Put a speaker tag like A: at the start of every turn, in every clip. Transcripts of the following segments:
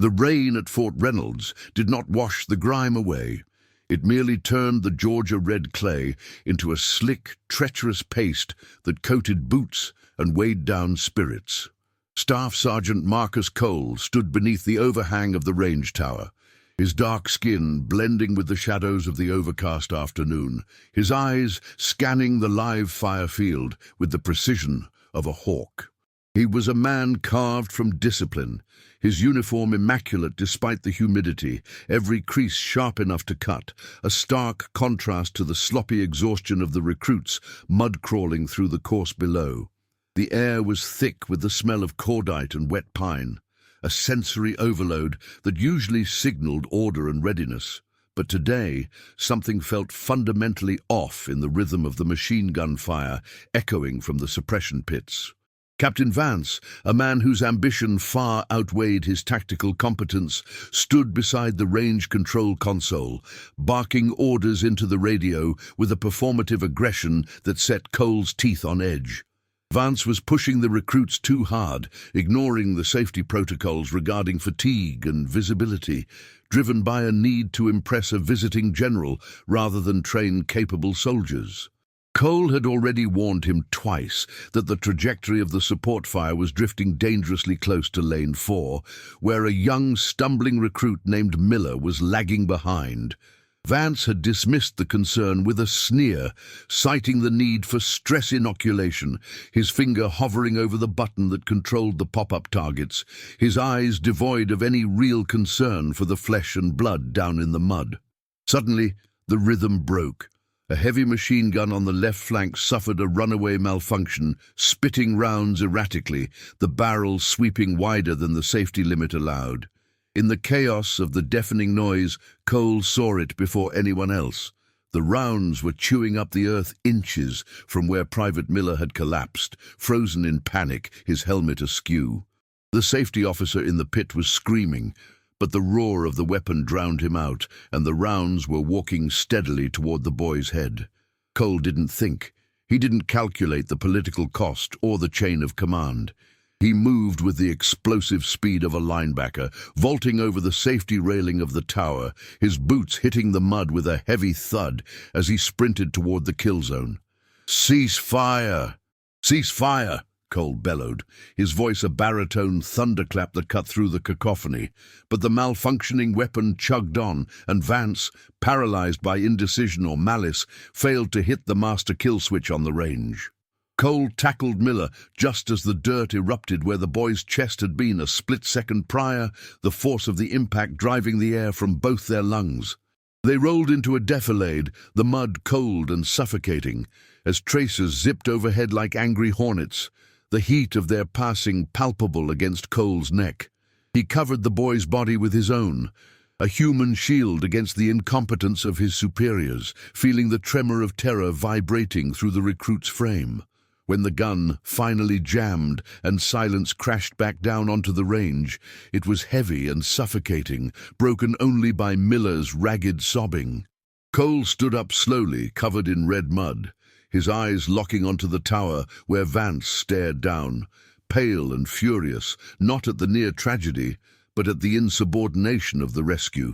A: The rain at Fort Reynolds did not wash the grime away. It merely turned the Georgia red clay into a slick, treacherous paste that coated boots and weighed down spirits. Staff Sergeant Marcus Cole stood beneath the overhang of the range tower, his dark skin blending with the shadows of the overcast afternoon, his eyes scanning the live fire field with the precision of a hawk. He was a man carved from discipline, his uniform immaculate despite the humidity, every crease sharp enough to cut, a stark contrast to the sloppy exhaustion of the recruits mud-crawling through the course below. The air was thick with the smell of cordite and wet pine, a sensory overload that usually signaled order and readiness. But today, something felt fundamentally off in the rhythm of the machine gun fire echoing from the suppression pits. Captain Vance, a man whose ambition far outweighed his tactical competence, stood beside the range control console, barking orders into the radio with a performative aggression that set Cole's teeth on edge. Vance was pushing the recruits too hard, ignoring the safety protocols regarding fatigue and visibility, driven by a need to impress a visiting general rather than train capable soldiers. Cole had already warned him twice that the trajectory of the support fire was drifting dangerously close to Lane 4, where a young, stumbling recruit named Miller was lagging behind. Vance had dismissed the concern with a sneer, citing the need for stress inoculation, his finger hovering over the button that controlled the pop-up targets, his eyes devoid of any real concern for the flesh and blood down in the mud. Suddenly, the rhythm broke. A heavy machine gun on the left flank suffered a runaway malfunction, spitting rounds erratically, the barrel sweeping wider than the safety limit allowed. In the chaos of the deafening noise, Cole saw it before anyone else. The rounds were chewing up the earth inches from where Private Miller had collapsed, frozen in panic, his helmet askew. The safety officer in the pit was screaming, but the roar of the weapon drowned him out, and the rounds were walking steadily toward the boy's head. Cole didn't think. He didn't calculate the political cost or the chain of command. He moved with the explosive speed of a linebacker, vaulting over the safety railing of the tower, his boots hitting the mud with a heavy thud as he sprinted toward the kill zone. "Cease fire! Cease fire!" Cole bellowed, his voice a baritone thunderclap that cut through the cacophony. But the malfunctioning weapon chugged on, and Vance, paralyzed by indecision or malice, failed to hit the master kill switch on the range. Cole tackled Miller just as the dirt erupted where the boy's chest had been a split second prior, the force of the impact driving the air from both their lungs. They rolled into a defilade, the mud cold and suffocating, as tracers zipped overhead like angry hornets, the heat of their passing palpable against Cole's neck. He covered the boy's body with his own, a human shield against the incompetence of his superiors, feeling the tremor of terror vibrating through the recruit's frame. When the gun finally jammed and silence crashed back down onto the range, it was heavy and suffocating, broken only by Miller's ragged sobbing. Cole stood up slowly, covered in red mud, his eyes locking onto the tower where Vance stared down, pale and furious, not at the near tragedy, but at the insubordination of the rescue.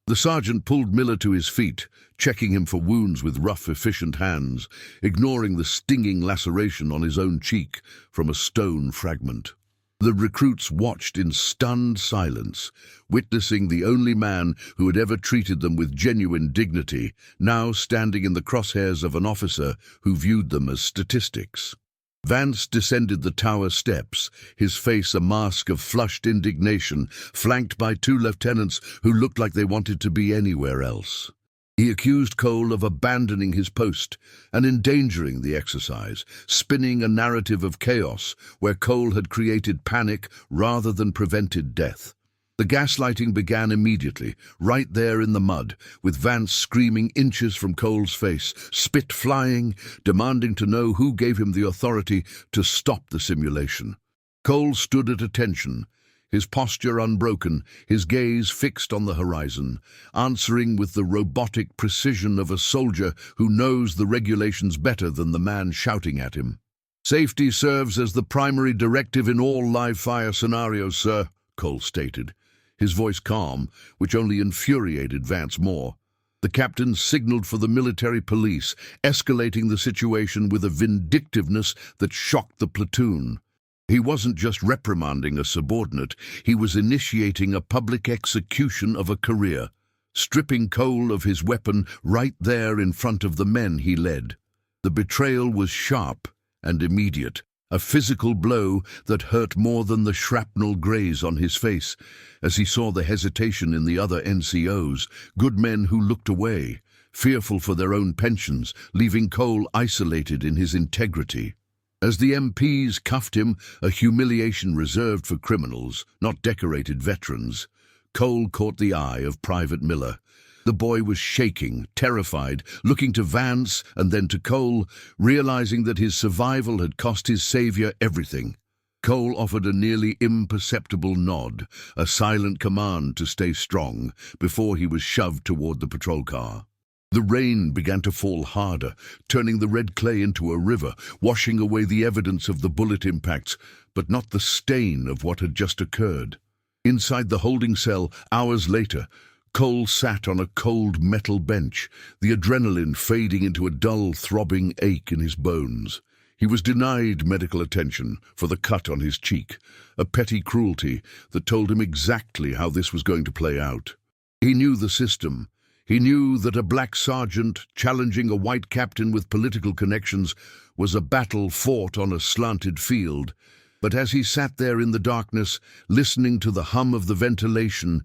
A: The sergeant pulled Miller to his feet, checking him for wounds with rough, efficient hands, ignoring the stinging laceration on his own cheek from a stone fragment. The recruits watched in stunned silence, witnessing the only man who had ever treated them with genuine dignity, now standing in the crosshairs of an officer who viewed them as statistics. Vance descended the tower steps, his face a mask of flushed indignation, flanked by two lieutenants who looked like they wanted to be anywhere else. He accused Cole of abandoning his post and endangering the exercise, spinning a narrative of chaos where Cole had created panic rather than prevented death. The gaslighting began immediately, right there in the mud, with Vance screaming inches from Cole's face, spit flying, demanding to know who gave him the authority to stop the simulation. Cole stood at attention, his posture unbroken, his gaze fixed on the horizon, answering with the robotic precision of a soldier who knows the regulations better than the man shouting at him. "Safety serves as the primary directive in all live-fire scenarios, sir," Cole stated, his voice calm, which only infuriated Vance more. The captain signaled for the military police, escalating the situation with a vindictiveness that shocked the platoon. He wasn't just reprimanding a subordinate, he was initiating a public execution of a career, stripping Cole of his weapon right there in front of the men he led. The betrayal was sharp and immediate, a physical blow that hurt more than the shrapnel graze on his face, as he saw the hesitation in the other NCOs, good men who looked away, fearful for their own pensions, leaving Cole isolated in his integrity. As the MPs cuffed him, a humiliation reserved for criminals, not decorated veterans, Cole caught the eye of Private Miller. The boy was shaking, terrified, looking to Vance and then to Cole, realizing that his survival had cost his savior everything. Cole offered a nearly imperceptible nod, a silent command to stay strong, before he was shoved toward the patrol car. The rain began to fall harder, turning the red clay into a river, washing away the evidence of the bullet impacts, but not the stain of what had just occurred. Inside the holding cell, hours later, Cole sat on a cold metal bench, the adrenaline fading into a dull, throbbing ache in his bones. He was denied medical attention for the cut on his cheek, a petty cruelty that told him exactly how this was going to play out. He knew the system. He knew that a black sergeant challenging a white captain with political connections was a battle fought on a slanted field. But as he sat there in the darkness, listening to the hum of the ventilation,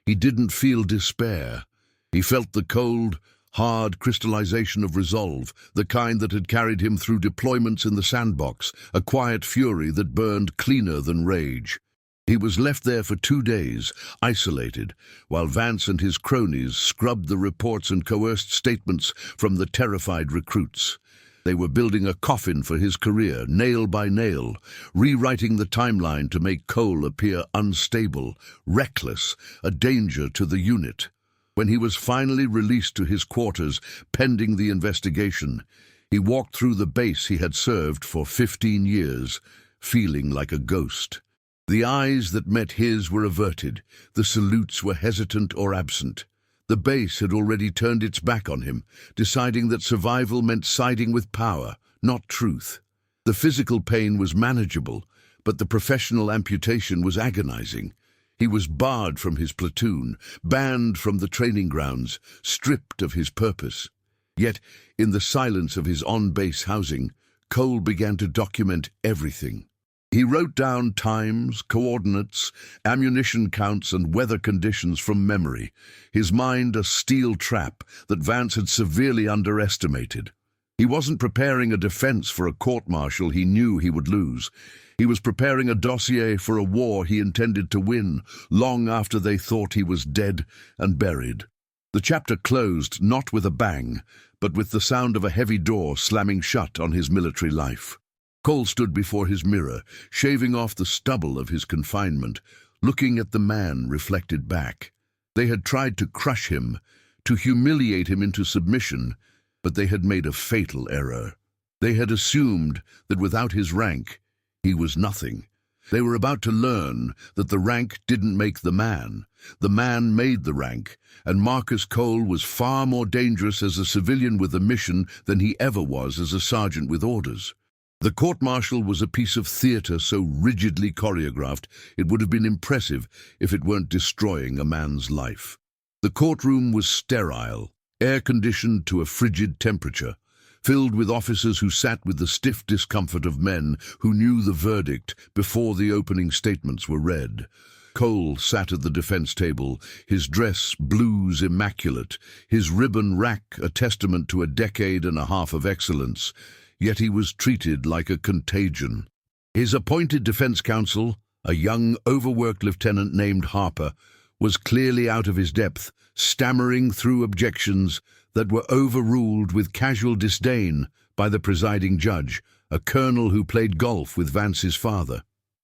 A: he didn't feel despair. He felt the cold, hard crystallization of resolve, the kind that had carried him through deployments in the sandbox, a quiet fury that burned cleaner than rage. He was left there for 2 days, isolated, while Vance and his cronies scrubbed the reports and coerced statements from the terrified recruits. They were building a coffin for his career, nail by nail, rewriting the timeline to make Cole appear unstable, reckless, a danger to the unit. When he was finally released to his quarters, pending the investigation, he walked through the base he had served for 15 years, feeling like a ghost. The eyes that met his were averted, the salutes were hesitant or absent. The base had already turned its back on him, deciding that survival meant siding with power, not truth. The physical pain was manageable, but the professional amputation was agonizing. He was barred from his platoon, banned from the training grounds, stripped of his purpose. Yet, in the silence of his on-base housing, Cole began to document everything. He wrote down times, coordinates, ammunition counts, and weather conditions from memory, his mind a steel trap that Vance had severely underestimated. He wasn't preparing a defense for a court-martial he knew he would lose. He was preparing a dossier for a war he intended to win, long after they thought he was dead and buried. The chapter closed not with a bang, but with the sound of a heavy door slamming shut on his military life. Cole stood before his mirror, shaving off the stubble of his confinement, looking at the man reflected back. They had tried to crush him, to humiliate him into submission, but they had made a fatal error. They had assumed that without his rank, he was nothing. They were about to learn that the rank didn't make the man made the rank, and Marcus Cole was far more dangerous as a civilian with a mission than he ever was as a sergeant with orders. The court-martial was a piece of theater so rigidly choreographed it would have been impressive if it weren't destroying a man's life. The courtroom was sterile, air-conditioned to a frigid temperature, filled with officers who sat with the stiff discomfort of men who knew the verdict before the opening statements were read. Cole sat at the defense table, his dress blues immaculate, his ribbon rack a testament to a decade and a half of excellence. Yet he was treated like a contagion. His appointed defense counsel, a young, overworked lieutenant named Harper, was clearly out of his depth, stammering through objections that were overruled with casual disdain by the presiding judge, a colonel who played golf with Vance's father.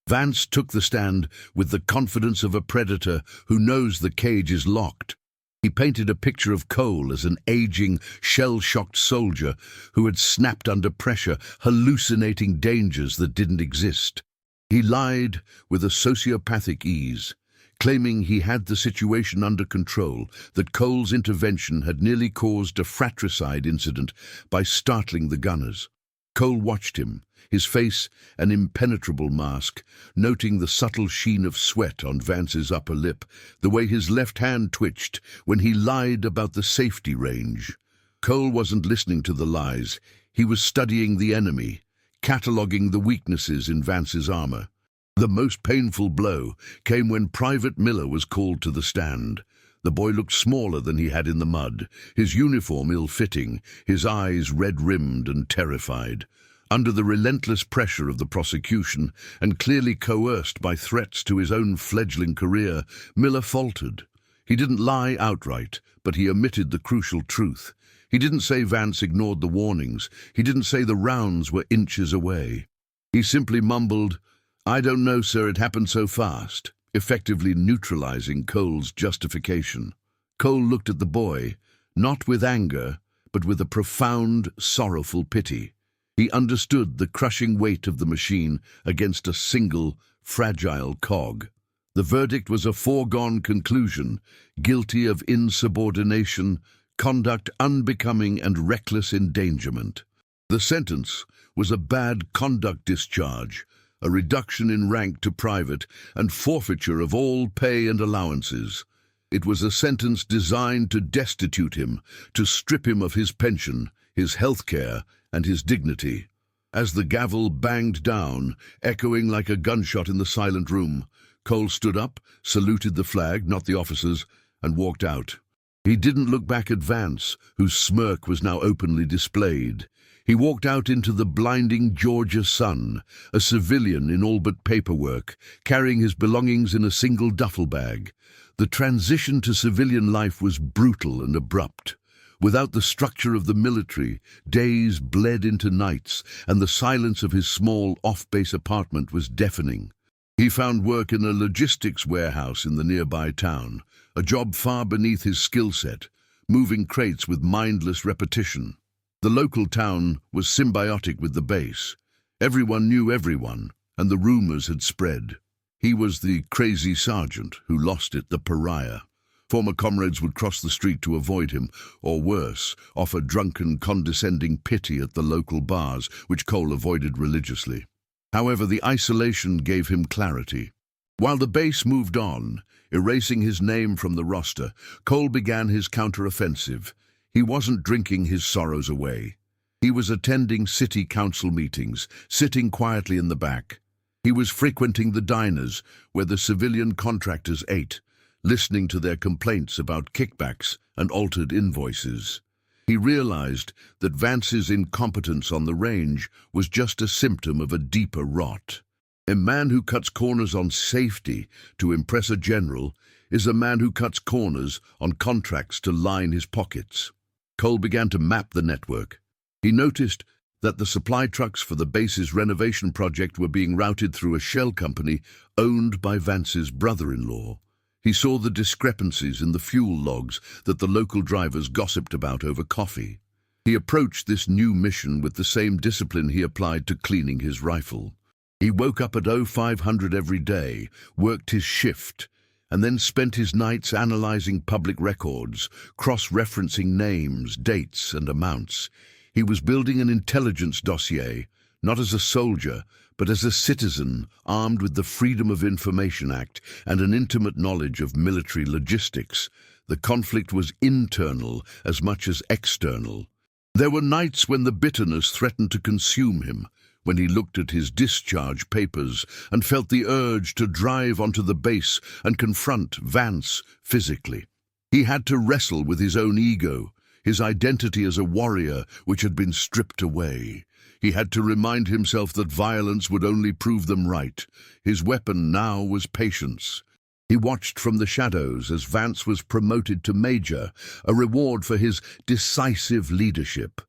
A: Vance took the stand with the confidence of a predator who knows the cage is locked. He painted a picture of Cole as an aging, shell-shocked soldier who had snapped under pressure, hallucinating dangers that didn't exist. He lied with a sociopathic ease, claiming he had the situation under control, that Cole's intervention had nearly caused a fratricide incident by startling the gunners. Cole watched him, his face an impenetrable mask, noting the subtle sheen of sweat on Vance's upper lip, the way his left hand twitched when he lied about the safety range. Cole wasn't listening to the lies. He was studying the enemy, cataloguing the weaknesses in Vance's armor. The most painful blow came when Private Miller was called to the stand. The boy looked smaller than he had in the mud, his uniform ill-fitting, his eyes red-rimmed and terrified. Under the relentless pressure of the prosecution, and clearly coerced by threats to his own fledgling career, Miller faltered. He didn't lie outright, but he omitted the crucial truth. He didn't say Vance ignored the warnings. He didn't say the rounds were inches away. He simply mumbled, "I don't know, sir, it happened so fast," effectively neutralizing Cole's justification. Cole looked at the boy, not with anger, but with a profound, sorrowful pity. He understood the crushing weight of the machine against a single, fragile cog. The verdict was a foregone conclusion, guilty of insubordination, conduct unbecoming and reckless endangerment. The sentence was a bad conduct discharge, a reduction in rank to private, and forfeiture of all pay and allowances. It was a sentence designed to destitute him, to strip him of his pension, his health care, and his dignity. As the gavel banged down, echoing like a gunshot in the silent room, Cole stood up, saluted the flag, not the officers, and walked out. He didn't look back at Vance, whose smirk was now openly displayed. He walked out into the blinding Georgia sun, a civilian in all but paperwork, carrying his belongings in a single duffel bag. The transition to civilian life was brutal and abrupt. Without the structure of the military, days bled into nights, and the silence of his small off-base apartment was deafening. He found work in a logistics warehouse in the nearby town, a job far beneath his skill set, moving crates with mindless repetition. The local town was symbiotic with the base. Everyone knew everyone, and the rumors had spread. He was the crazy sergeant who lost it, the pariah. Former comrades would cross the street to avoid him, or worse, offer drunken, condescending pity at the local bars, which Cole avoided religiously. However, the isolation gave him clarity. While the base moved on, erasing his name from the roster, Cole began his counter-offensive. He wasn't drinking his sorrows away. He was attending city council meetings, sitting quietly in the back. He was frequenting the diners where the civilian contractors ate, listening to their complaints about kickbacks and altered invoices. He realized that Vance's incompetence on the range was just a symptom of a deeper rot. A man who cuts corners on safety to impress a general is a man who cuts corners on contracts to line his pockets. Cole began to map the network. He noticed that the supply trucks for the base's renovation project were being routed through a shell company owned by Vance's brother-in-law. He saw the discrepancies in the fuel logs that the local drivers gossiped about over coffee. He approached this new mission with the same discipline he applied to cleaning his rifle. He woke up at 0500 every day, worked his shift, and then spent his nights analyzing public records, cross-referencing names, dates, and amounts. He was building an intelligence dossier, not as a soldier, but as a citizen armed with the Freedom of Information Act and an intimate knowledge of military logistics. The conflict was internal as much as external. There were nights when the bitterness threatened to consume him, when he looked at his discharge papers and felt the urge to drive onto the base and confront Vance physically. He had to wrestle with his own ego, his identity as a warrior which had been stripped away. He had to remind himself that violence would only prove them right. His weapon now was patience. He watched from the shadows as Vance was promoted to major, a reward for his decisive leadership.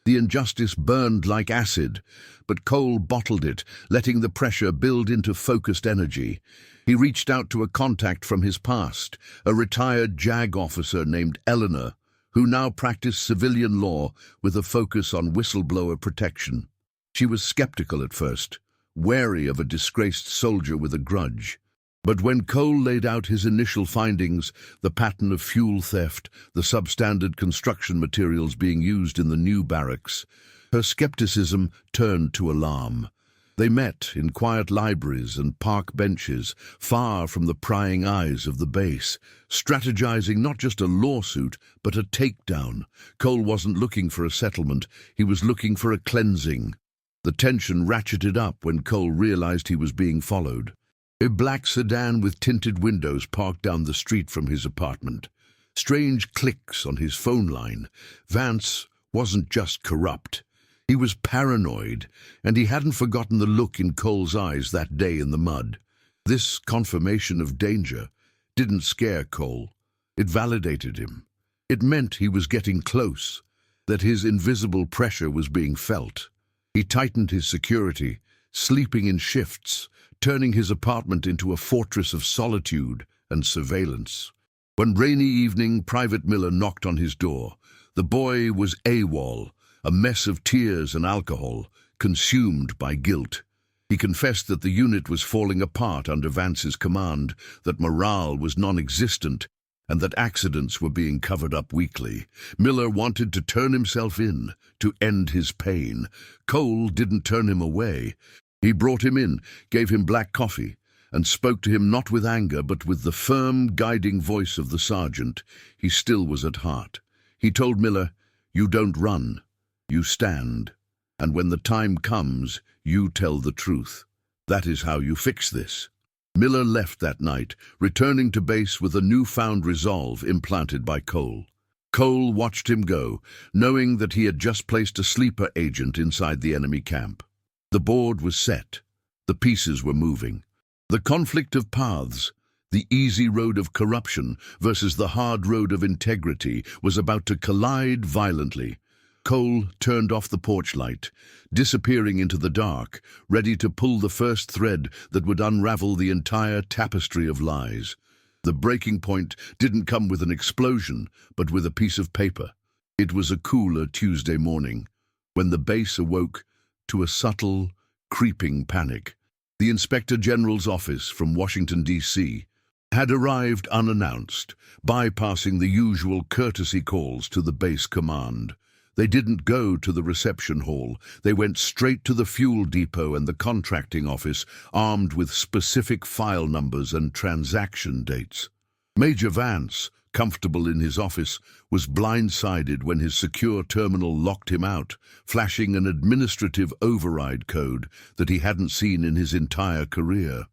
A: The injustice burned like acid, but Cole bottled it, letting the pressure build into focused energy. He reached out to a contact from his past, a retired JAG officer named Eleanor, who now practiced civilian law with a focus on whistleblower protection. She was skeptical at first, wary of a disgraced soldier with a grudge. But when Cole laid out his initial findings, the pattern of fuel theft, the substandard construction materials being used in the new barracks, her skepticism turned to alarm. They met in quiet libraries and park benches, far from the prying eyes of the base, strategizing not just a lawsuit, but a takedown. Cole wasn't looking for a settlement, he was looking for a cleansing. The tension ratcheted up when Cole realized he was being followed. A black sedan with tinted windows parked down the street from his apartment. Strange clicks on his phone line. Vance wasn't just corrupt. He was paranoid, and he hadn't forgotten the look in Cole's eyes that day in the mud. This confirmation of danger didn't scare Cole. It validated him. It meant he was getting close, that his invisible pressure was being felt. He tightened his security, sleeping in shifts, turning his apartment into a fortress of solitude and surveillance. One rainy evening, Private Miller knocked on his door. The boy was AWOL, a mess of tears and alcohol, consumed by guilt. He confessed that the unit was falling apart under Vance's command, that morale was non-existent, and that accidents were being covered up weekly. Miller wanted to turn himself in, to end his pain. Cole didn't turn him away. He brought him in, gave him black coffee, and spoke to him not with anger but with the firm, guiding voice of the sergeant he still was at heart. He told Miller, "You don't run, you stand, and when the time comes, you tell the truth. That is how you fix this." Miller left that night, returning to base with a newfound resolve implanted by Cole. Cole watched him go, knowing that he had just placed a sleeper agent inside the enemy camp. The board was set. The pieces were moving. The conflict of paths, the easy road of corruption versus the hard road of integrity, was about to collide violently. Cole turned off the porch light, disappearing into the dark, ready to pull the first thread that would unravel the entire tapestry of lies. The breaking point didn't come with an explosion, but with a piece of paper. It was a cooler Tuesday morning, when the base awoke to a subtle, creeping panic. The Inspector General's office from Washington, D.C., had arrived unannounced, bypassing the usual courtesy calls to the base command. They didn't go to the reception hall. They went straight to the fuel depot and the contracting office, armed with specific file numbers and transaction dates. Major Vance, comfortable in his office, was blindsided when his secure terminal locked him out, flashing an administrative override code that he hadn't seen in his entire career.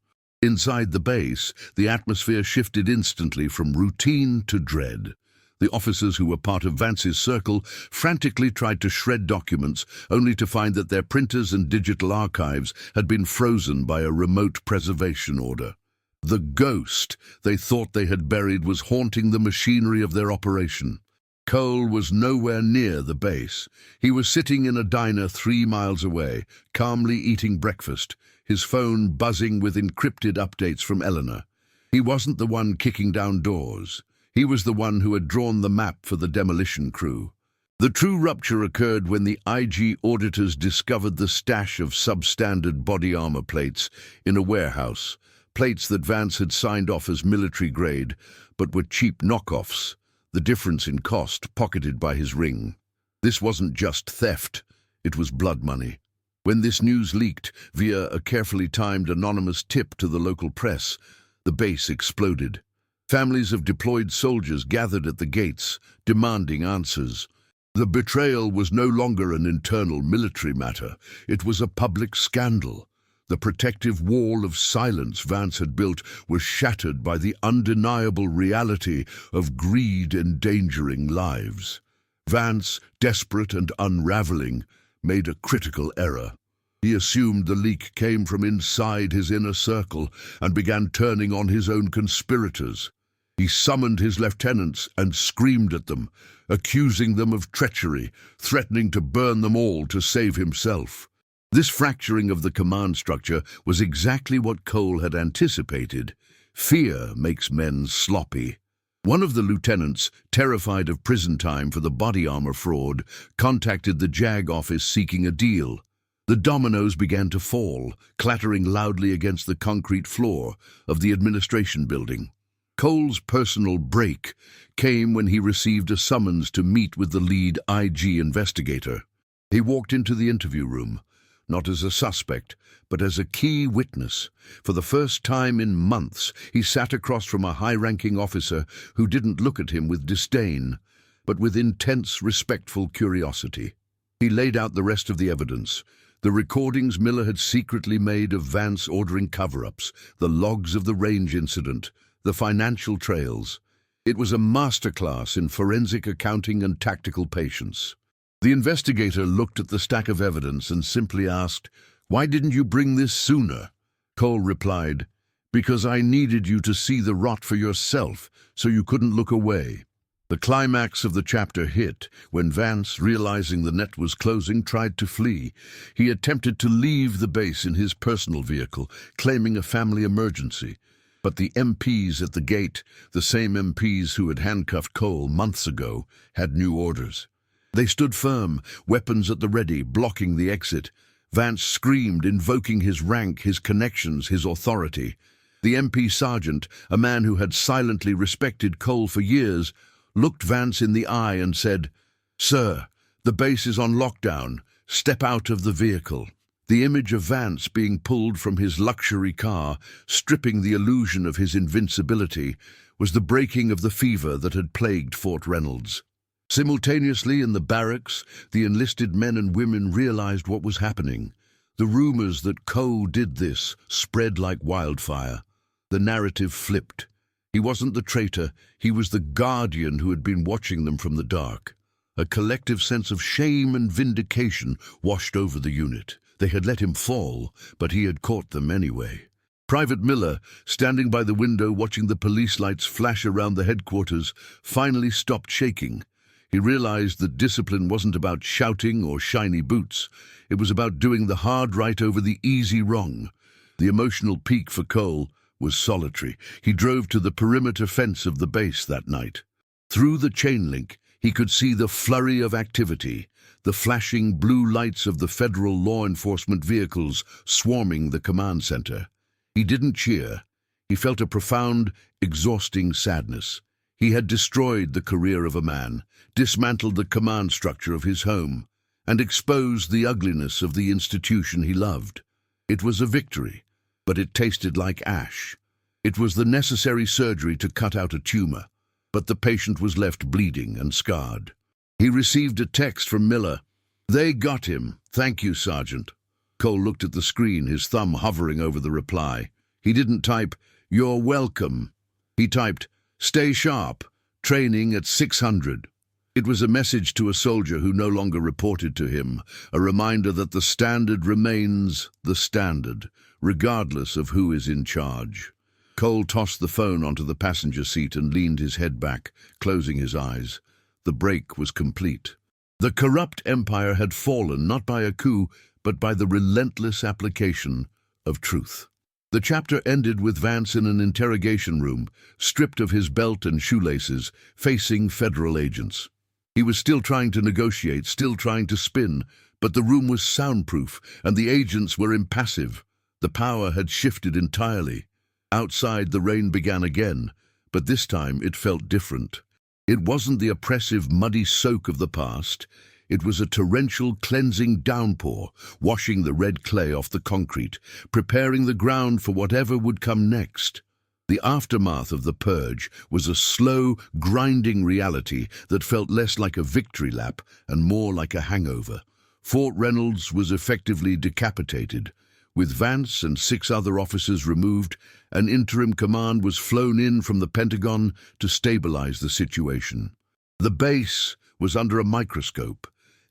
A: Inside the base, the atmosphere shifted instantly from routine to dread. The officers who were part of Vance's circle frantically tried to shred documents, only to find that their printers and digital archives had been frozen by a remote preservation order. The ghost they thought they had buried was haunting the machinery of their operation. Cole was nowhere near the base. He was sitting in a diner 3 miles away, calmly eating breakfast, his phone buzzing with encrypted updates from Eleanor. He wasn't the one kicking down doors. He was the one who had drawn the map for the demolition crew. The true rupture occurred when the IG auditors discovered the stash of substandard body armor plates in a warehouse, plates that Vance had signed off as military grade, but were cheap knockoffs, the difference in cost pocketed by his ring. This wasn't just theft, it was blood money. When this news leaked via a carefully timed anonymous tip to the local press, the base exploded. Families of deployed soldiers gathered at the gates, demanding answers. The betrayal was no longer an internal military matter, it was a public scandal. The protective wall of silence Vance had built was shattered by the undeniable reality of greed endangering lives. Vance, desperate and unraveling, made a critical error. He assumed the leak came from inside his inner circle and began turning on his own conspirators. He summoned his lieutenants and screamed at them, accusing them of treachery, threatening to burn them all to save himself. This fracturing of the command structure was exactly what Cole had anticipated. Fear makes men sloppy. One of the lieutenants, terrified of prison time for the body armor fraud, contacted the JAG office seeking a deal. The dominoes began to fall, clattering loudly against the concrete floor of the administration building. Cole's personal break came when he received a summons to meet with the lead IG investigator. He walked into the interview room, not as a suspect, but as a key witness. For the first time in months, he sat across from a high-ranking officer who didn't look at him with disdain, but with intense, respectful curiosity. He laid out the rest of the evidence: the recordings Miller had secretly made of Vance ordering cover-ups, the logs of the range incident, the financial trails. It was a masterclass in forensic accounting and tactical patience. The investigator looked at the stack of evidence and simply asked, "Why didn't you bring this sooner?" Cole replied, "Because I needed you to see the rot for yourself, so you couldn't look away." The climax of the chapter hit when Vance, realizing the net was closing, tried to flee. He attempted to leave the base in his personal vehicle, claiming a family emergency. But the MPs at the gate, the same MPs who had handcuffed Cole months ago, had new orders. They stood firm, weapons at the ready, blocking the exit. Vance screamed, invoking his rank, his connections, his authority. The MP sergeant, a man who had silently respected Cole for years, looked Vance in the eye and said, "Sir, the base is on lockdown. Step out of the vehicle." The image of Vance being pulled from his luxury car, stripping the illusion of his invincibility, was the breaking of the fever that had plagued Fort Reynolds. Simultaneously in the barracks, the enlisted men and women realized what was happening. The rumors that Cole did this spread like wildfire. The narrative flipped. He wasn't the traitor, he was the guardian who had been watching them from the dark. A collective sense of shame and vindication washed over the unit. They had let him fall, but he had caught them anyway. Private Miller, standing by the window watching the police lights flash around the headquarters, finally stopped shaking. He realized that discipline wasn't about shouting or shiny boots. It was about doing the hard right over the easy wrong. The emotional peak for Cole was solitary. He drove to the perimeter fence of the base that night. Through the chain link, he could see the flurry of activity, the flashing blue lights of the federal law enforcement vehicles swarming the command center. He didn't cheer. He felt a profound, exhausting sadness. He had destroyed the career of a man, dismantled the command structure of his home, and exposed the ugliness of the institution he loved. It was a victory, but it tasted like ash. It was the necessary surgery to cut out a tumor, but the patient was left bleeding and scarred. He received a text from Miller. "They got him. Thank you, Sergeant." Cole looked at the screen, his thumb hovering over the reply. He didn't type, "You're welcome." He typed, "Stay sharp. Training at 600. It was a message to a soldier who no longer reported to him, a reminder that the standard remains the standard, regardless of who is in charge. Cole tossed the phone onto the passenger seat and leaned his head back, closing his eyes. The break was complete. The corrupt empire had fallen not by a coup, but by the relentless application of truth. The chapter ended with Vance in an interrogation room, stripped of his belt and shoelaces, facing federal agents. He was still trying to negotiate, still trying to spin, but the room was soundproof, and the agents were impassive. The power had shifted entirely. Outside, the rain began again, but this time it felt different. It wasn't the oppressive, muddy soak of the past. It was a torrential, cleansing downpour, washing the red clay off the concrete, preparing the ground for whatever would come next. The aftermath of the purge was a slow, grinding reality that felt less like a victory lap and more like a hangover. Fort Reynolds was effectively decapitated. With Vance and 6 other officers removed, an interim command was flown in from the Pentagon to stabilize the situation. The base was under a microscope.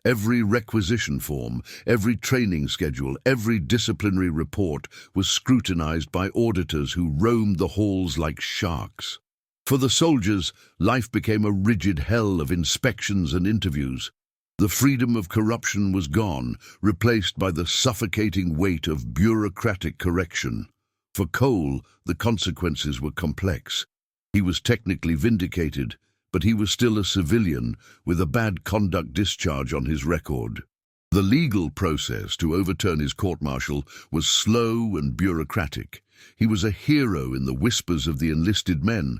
A: Every requisition form, every training schedule, every disciplinary report was scrutinized by auditors who roamed the halls like sharks. For the soldiers, life became a rigid hell of inspections and interviews. The freedom of corruption was gone, replaced by the suffocating weight of bureaucratic correction. For Cole, the consequences were complex. He was technically vindicated, but he was still a civilian with a bad conduct discharge on his record. The legal process to overturn his court-martial was slow and bureaucratic. He was a hero in the whispers of the enlisted men,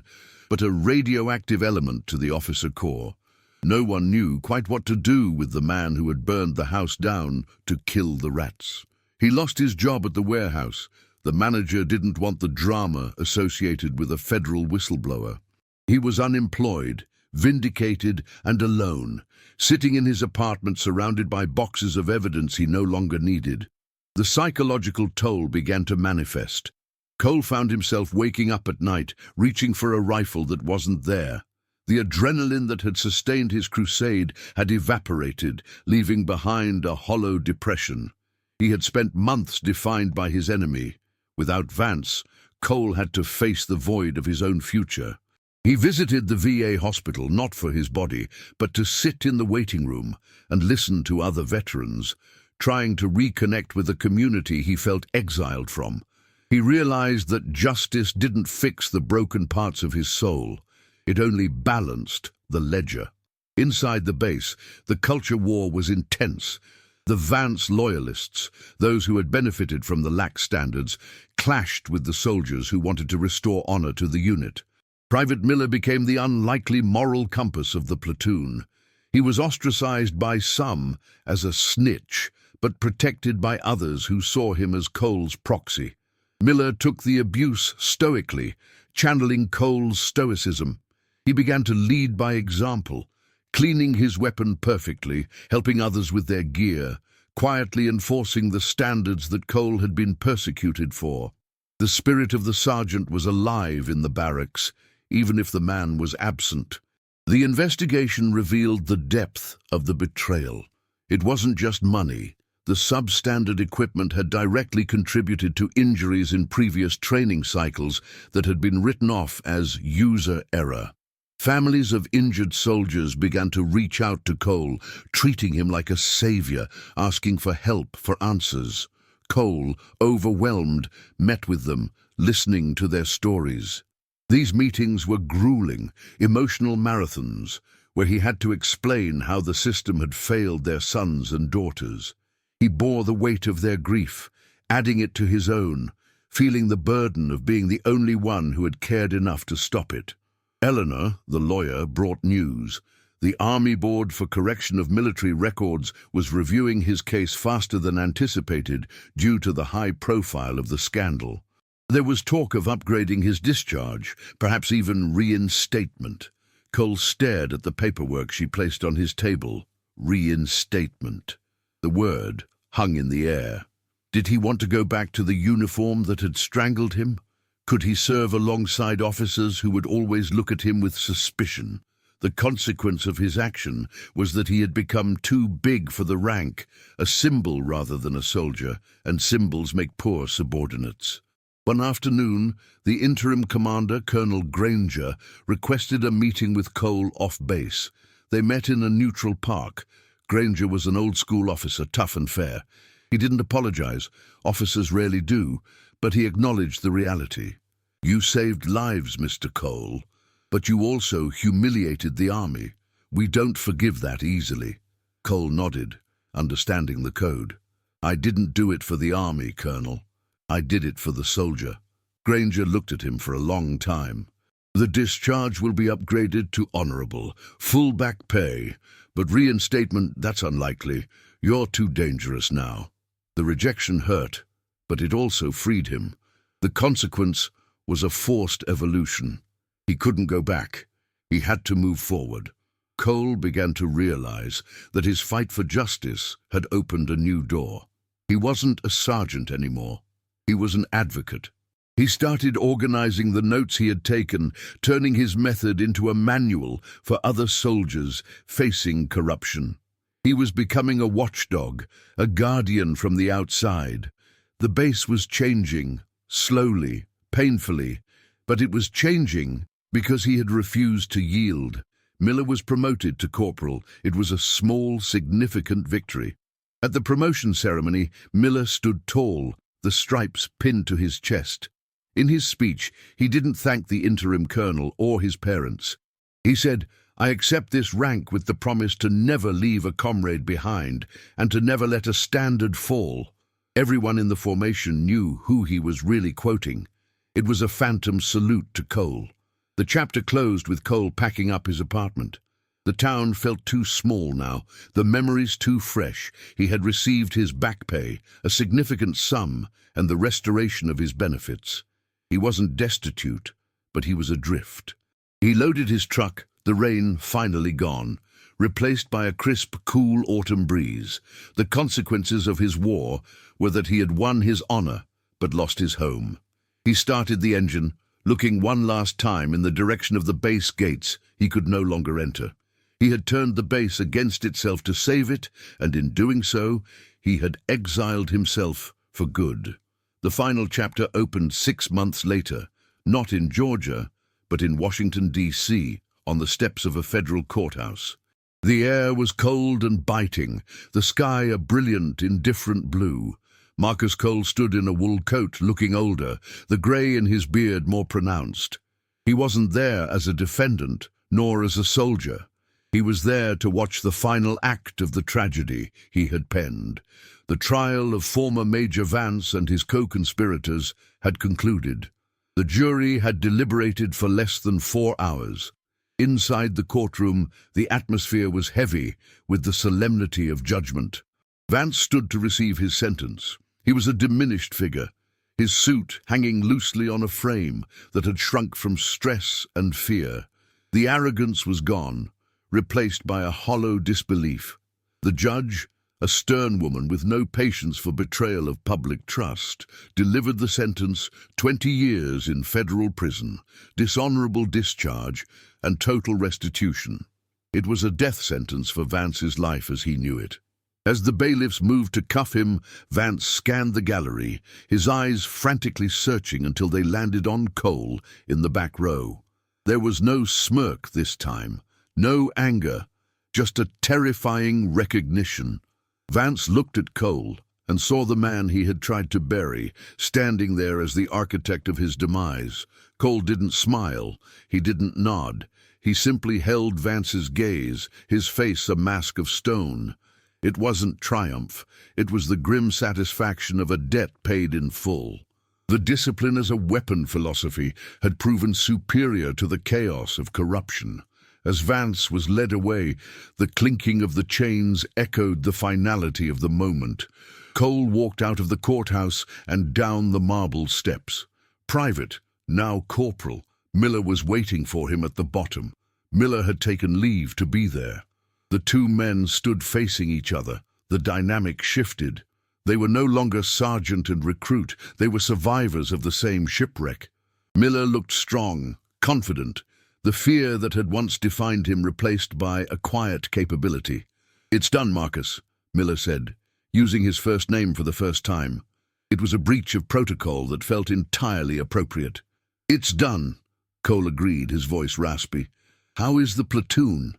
A: but a radioactive element to the officer corps. No one knew quite what to do with the man who had burned the house down to kill the rats. He lost his job at the warehouse. The manager didn't want the drama associated with a federal whistleblower. He was unemployed, vindicated and alone, sitting in his apartment surrounded by boxes of evidence he no longer needed. The psychological toll began to manifest. Cole found himself waking up at night, reaching for a rifle that wasn't there. The adrenaline that had sustained his crusade had evaporated, leaving behind a hollow depression. He had spent months defined by his enemy. Without Vance, Cole had to face the void of his own future. He visited the VA hospital not for his body, but to sit in the waiting room and listen to other veterans, trying to reconnect with a community he felt exiled from. He realized that justice didn't fix the broken parts of his soul. It only balanced the ledger. Inside the base, the culture war was intense. The Vance loyalists, those who had benefited from the lax standards, clashed with the soldiers who wanted to restore honor to the unit. Private Miller became the unlikely moral compass of the platoon. He was ostracized by some as a snitch, but protected by others who saw him as Cole's proxy. Miller took the abuse stoically, channeling Cole's stoicism. He began to lead by example, cleaning his weapon perfectly, helping others with their gear, quietly enforcing the standards that Cole had been persecuted for. The spirit of the sergeant was alive in the barracks, even if the man was absent. The investigation revealed the depth of the betrayal. It wasn't just money. The substandard equipment had directly contributed to injuries in previous training cycles that had been written off as user error. Families of injured soldiers began to reach out to Cole, treating him like a savior, asking for help, for answers. Cole, overwhelmed, met with them, listening to their stories. These meetings were grueling, emotional marathons, where he had to explain how the system had failed their sons and daughters. He bore the weight of their grief, adding it to his own, feeling the burden of being the only one who had cared enough to stop it. Eleanor, the lawyer, brought news. The Army Board for Correction of Military Records was reviewing his case faster than anticipated due to the high profile of the scandal. There was talk of upgrading his discharge, perhaps even reinstatement. Cole stared at the paperwork she placed on his table. Reinstatement. The word hung in the air. Did he want to go back to the uniform that had strangled him? Could he serve alongside officers who would always look at him with suspicion? The consequence of his action was that he had become too big for the rank, a symbol rather than a soldier, and symbols make poor subordinates. One afternoon, the interim commander, Colonel Granger, requested a meeting with Cole off base. They met in a neutral park. Granger was an old-school officer, tough and fair. He didn't apologize. Officers rarely do, but he acknowledged the reality. You saved lives, Mr. Cole, but you also humiliated the army. We don't forgive that easily. Cole nodded, understanding the code. I didn't do it for the army, Colonel. I did it for the soldier. Granger looked at him for a long time. The discharge will be upgraded to honorable, full back pay, but reinstatement, that's unlikely. You're too dangerous now. The rejection hurt, but it also freed him. The consequence was a forced evolution. He couldn't go back. He had to move forward. Cole began to realize that his fight for justice had opened a new door. He wasn't a sergeant anymore. He was an advocate. He started organizing the notes he had taken, turning his method into a manual for other soldiers facing corruption. He was becoming a watchdog, a guardian from the outside. The base was changing, slowly, painfully, but it was changing because he had refused to yield. Miller was promoted to corporal. It was a small, significant victory. At the promotion ceremony, Miller stood tall, the stripes pinned to his chest. In his speech, he didn't thank the interim colonel or his parents. He said, I accept this rank with the promise to never leave a comrade behind and to never let a standard fall." Everyone in the formation knew who he was really quoting. It was a phantom salute to Cole. The chapter closed with Cole packing up his apartment. The town felt too small now, the memories too fresh. He had received his back pay, a significant sum, and the restoration of his benefits. He wasn't destitute, but he was adrift. He loaded his truck, the rain finally gone, replaced by a crisp, cool autumn breeze. The consequences of his war were that he had won his honor, but lost his home. He started the engine, looking one last time in the direction of the base gates he could no longer enter. He had turned the base against itself to save it, and in doing so, he had exiled himself for good. The final chapter opened 6 months later, not in Georgia, but in Washington, D.C., on the steps of a federal courthouse. The air was cold and biting, the sky a brilliant, indifferent blue. Marcus Cole stood in a wool coat, looking older, the grey in his beard more pronounced. He wasn't there as a defendant, nor as a soldier. He was there to watch the final act of the tragedy he had penned. The trial of former Major Vance and his co-conspirators had concluded. The jury had deliberated for less than 4 hours. Inside the courtroom, the atmosphere was heavy with the solemnity of judgment. Vance stood to receive his sentence. He was a diminished figure, his suit hanging loosely on a frame that had shrunk from stress and fear. The arrogance was gone, replaced by a hollow disbelief. The judge, a stern woman with no patience for betrayal of public trust, delivered the sentence: 20 years in federal prison, dishonorable discharge, and total restitution. It was a death sentence for Vance's life as he knew it. As the bailiffs moved to cuff him, Vance scanned the gallery, his eyes frantically searching until they landed on Cole in the back row. There was no smirk this time, no anger, just a terrifying recognition. Vance looked at Cole and saw the man he had tried to bury, standing there as the architect of his demise. Cole didn't smile, he didn't nod. He simply held Vance's gaze, his face a mask of stone. It wasn't triumph, it was the grim satisfaction of a debt paid in full. The discipline as a weapon philosophy had proven superior to the chaos of corruption. As Vance was led away, the clinking of the chains echoed the finality of the moment. Cole walked out of the courthouse and down the marble steps. Private, now corporal, Miller was waiting for him at the bottom. Miller had taken leave to be there. The two men stood facing each other. The dynamic shifted. They were no longer sergeant and recruit. They were survivors of the same shipwreck. Miller looked strong, confident, the fear that had once defined him replaced by a quiet capability. "It's done, Marcus," Miller said, using his first name for the first time. It was a breach of protocol that felt entirely appropriate. "It's done," Cole agreed, his voice raspy. "How is the platoon?"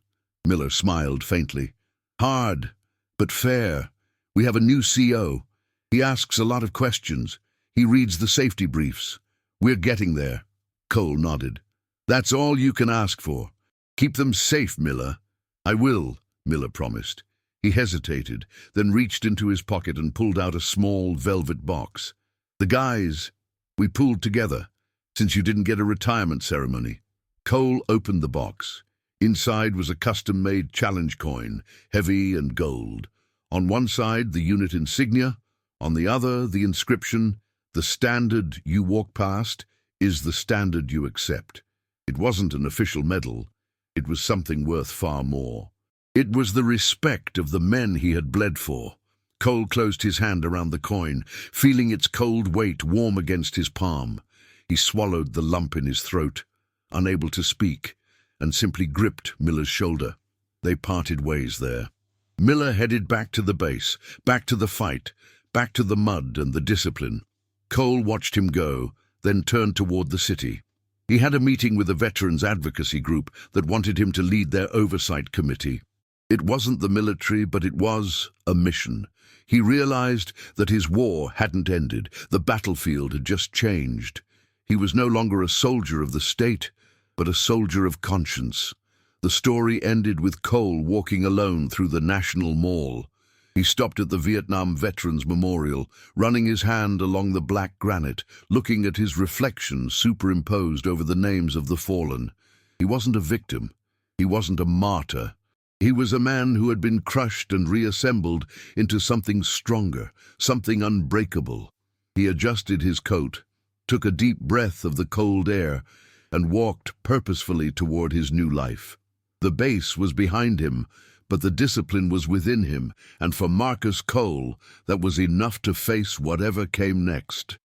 A: Miller smiled faintly. "Hard, but fair. We have a new CO. He asks a lot of questions. He reads the safety briefs. We're getting there." Cole nodded. "That's all you can ask for. Keep them safe, Miller." "I will," Miller promised. He hesitated, then reached into his pocket and pulled out a small velvet box. "The guys, we pooled together, since you didn't get a retirement ceremony." Cole opened the box. Inside was a custom-made challenge coin, heavy and gold. On one side, the unit insignia. On the other, the inscription, "The standard you walk past is the standard you accept." It wasn't an official medal. It was something worth far more. It was the respect of the men he had bled for. Cole closed his hand around the coin, feeling its cold weight warm against his palm. He swallowed the lump in his throat, unable to speak, and simply gripped Miller's shoulder. They parted ways there. Miller headed back to the base, back to the fight, back to the mud and the discipline. Cole watched him go, then turned toward the city. He had a meeting with a veterans advocacy group that wanted him to lead their oversight committee. It wasn't the military, but it was a mission. He realized that his war hadn't ended. The battlefield had just changed. He was no longer a soldier of the state, but a soldier of conscience. The story ended with Cole walking alone through the National Mall. He stopped at the Vietnam Veterans Memorial, running his hand along the black granite, looking at his reflection superimposed over the names of the fallen. He wasn't a victim. He wasn't a martyr. He was a man who had been crushed and reassembled into something stronger, something unbreakable. He adjusted his coat, took a deep breath of the cold air, and walked purposefully toward his new life. The base was behind him, but the discipline was within him, and for Marcus Cole, that was enough to face whatever came next.